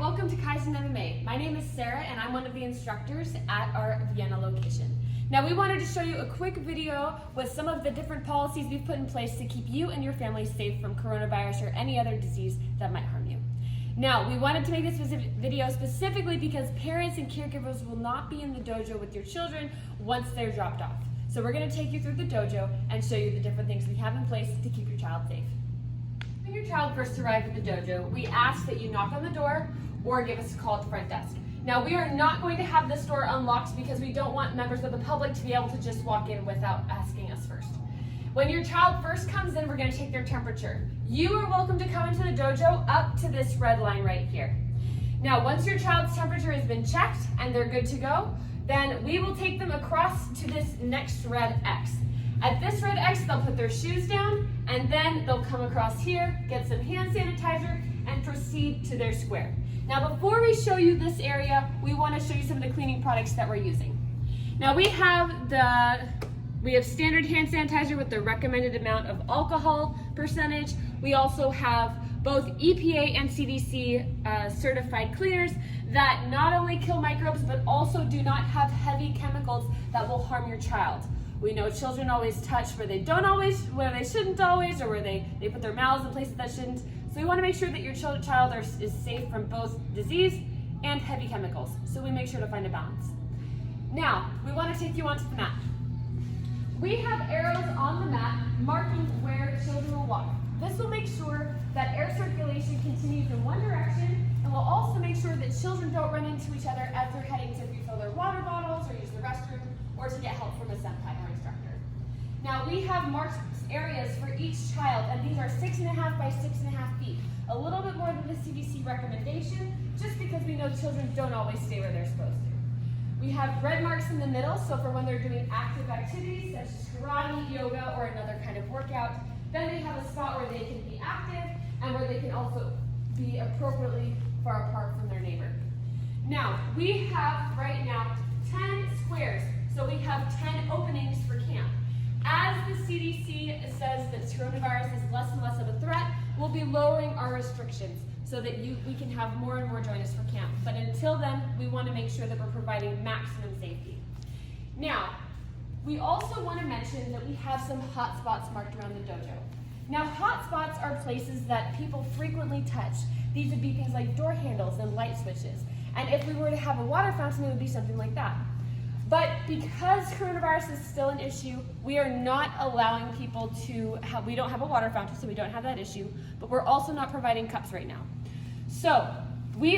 welcome to Kaizen MMA. My name is Sarah and I'm one of the instructors at our Vienna location. Now we wanted to show you a quick video with some of the different policies we've put in place to keep you and your family safe from coronavirus or any other disease that might harm you. Now, we wanted to make this video specifically because parents and caregivers will not be in the dojo with your children once they're dropped off. So we're going to take you through the dojo and show you the different things we have in place to keep your child safe. When your child first arrives at the dojo, we ask that you knock on the door or give us a call at the front desk. Now, we are not going to have this door unlocked because we don't want members of the public to be able to just walk in without asking us first. When your child first comes in, we're going to take their temperature. You are welcome to come into the dojo up to this red line right here. Now, once your child's temperature has been checked and they're good to go, then we will take them across to this next red X. At this red X, they'll put their shoes down and then they'll come across here, get some hand sanitizer, and proceed to their square. Now, before we show you this area, we want to show you some of the cleaning products that we're using. Now, we have standard hand sanitizer with the recommended amount of alcohol percentage. We also have both EPA and CDC certified cleaners that not only kill microbes, but also do not have heavy chemicals that will harm your child. We know children always touch where they shouldn't always, or where they put their mouths in places that shouldn't. So we want to make sure that your child is safe from both disease and heavy chemicals. So we make sure to find a balance. Now, we want to take you onto the mat. We have arrows on the mat marking where children will walk. This will make sure that air circulation continues in one direction, and will also make sure that children don't run into each other as they're heading to refill their water bottles or use the restroom or to get help from a senpai or instructor. Now, we have marked areas for each child, and these are 6.5 by 6.5 feet. A little bit more than the CDC recommendation, just because we know children don't always stay where they're supposed to. We have red marks in the middle, so for when they're doing active activities such as karate, yoga, or another kind of workout, then they have a spot where they can be active and where they can also be appropriately far apart from their neighbor. Now, we have right now 10 squares, so we have 10 openings for camp. As the CDC says that coronavirus is less and less of a threat, we'll be lowering our restrictions so that we can have more and more join us for camp. But until then, we want to make sure that we're providing maximum safety. Now, we also want to mention that we have some hot spots marked around the dojo. Now, hot spots are places that people frequently touch. These would be things like door handles and light switches. And if we were to have a water fountain, it would be something like that. But because coronavirus is still an issue, we are not allowing people we don't have a water fountain, so we don't have that issue, but we're also not providing cups right now. So we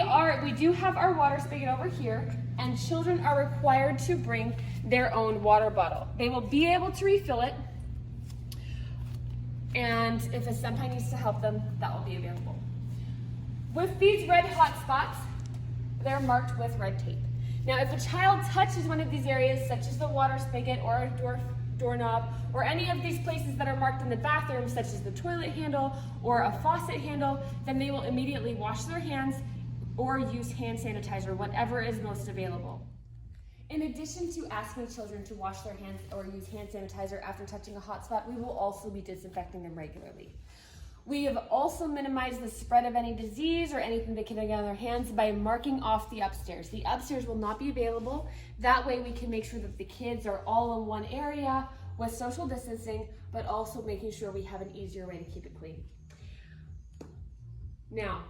do have our water spigot over here, and children are required to bring their own water bottle. They will be able to refill it, and if a senpai needs to help them, that will be available. With these red hot spots, they're marked with red tape. Now, if a child touches one of these areas, such as the water spigot or a doorknob, or any of these places that are marked in the bathroom, such as the toilet handle or a faucet handle, then they will immediately wash their hands or use hand sanitizer, whatever is most available. In addition to asking children to wash their hands or use hand sanitizer after touching a hot spot, we will also be disinfecting them regularly. We have also minimized the spread of any disease or anything that can get on their hands by marking off the upstairs. The upstairs will not be available. That way we can make sure that the kids are all in one area with social distancing, but also making sure we have an easier way to keep it clean. Now,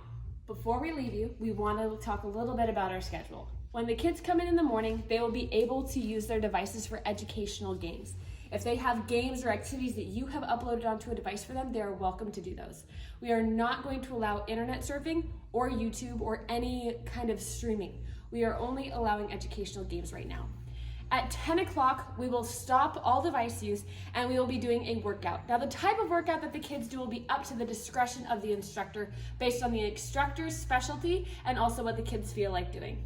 before we leave you, we want to talk a little bit about our schedule. When the kids come in the morning, they will be able to use their devices for educational games. If they have games or activities that you have uploaded onto a device for them, they are welcome to do those. We are not going to allow internet surfing or YouTube or any kind of streaming. We are only allowing educational games right now. At 10 o'clock, we will stop all device use and we will be doing a workout. Now, the type of workout that the kids do will be up to the discretion of the instructor based on the instructor's specialty and also what the kids feel like doing.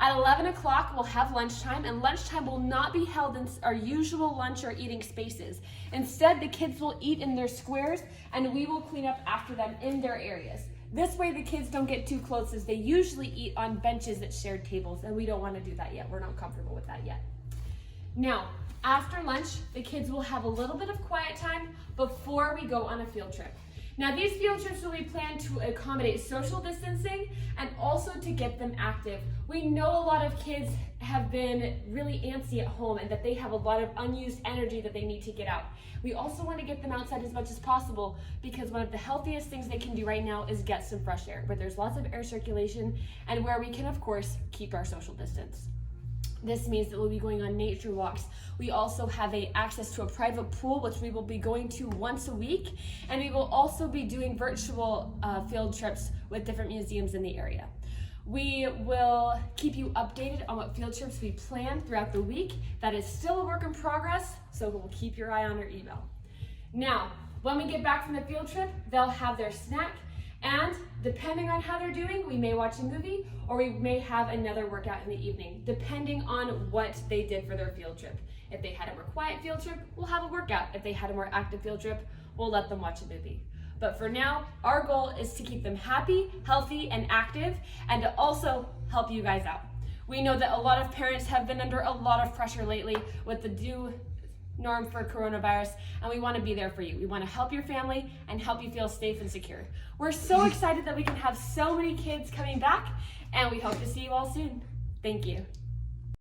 At 11 o'clock, we'll have lunchtime, and lunchtime will not be held in our usual lunch or eating spaces. Instead, the kids will eat in their squares, and we will clean up after them in their areas. This way, the kids don't get too close, as they usually eat on benches at shared tables, and we don't want to do that yet. We're not comfortable with that yet. Now, after lunch, the kids will have a little bit of quiet time before we go on a field trip. Now, these field trips will be planned to accommodate social distancing and also to get them active. We know a lot of kids have been really antsy at home and that they have a lot of unused energy that they need to get out. We also want to get them outside as much as possible because one of the healthiest things they can do right now is get some fresh air, where there's lots of air circulation and where we can, of course, keep our social distance. This means that we'll be going on nature walks. We also have access to a private pool, which we will be going to once a week, and we will also be doing virtual field trips with different museums in the area. We will keep you updated on what field trips we plan throughout the week. That is still a work in progress, so we'll keep your eye on our email. Now, when we get back from the field trip, they'll have their snack, and depending on how they're doing, we may watch a movie or we may have another workout in the evening, depending on what they did for their field trip. If they had a more quiet field trip, we'll have a workout. If they had a more active field trip, we'll let them watch a movie. But for now, our goal is to keep them happy, healthy, and active, and to also help you guys out. We know that a lot of parents have been under a lot of pressure lately with the new norm for coronavirus, and we want to be there for you. We want to help your family and help you feel safe and secure. We're so excited that we can have so many kids coming back, and we hope to see you all soon. Thank you.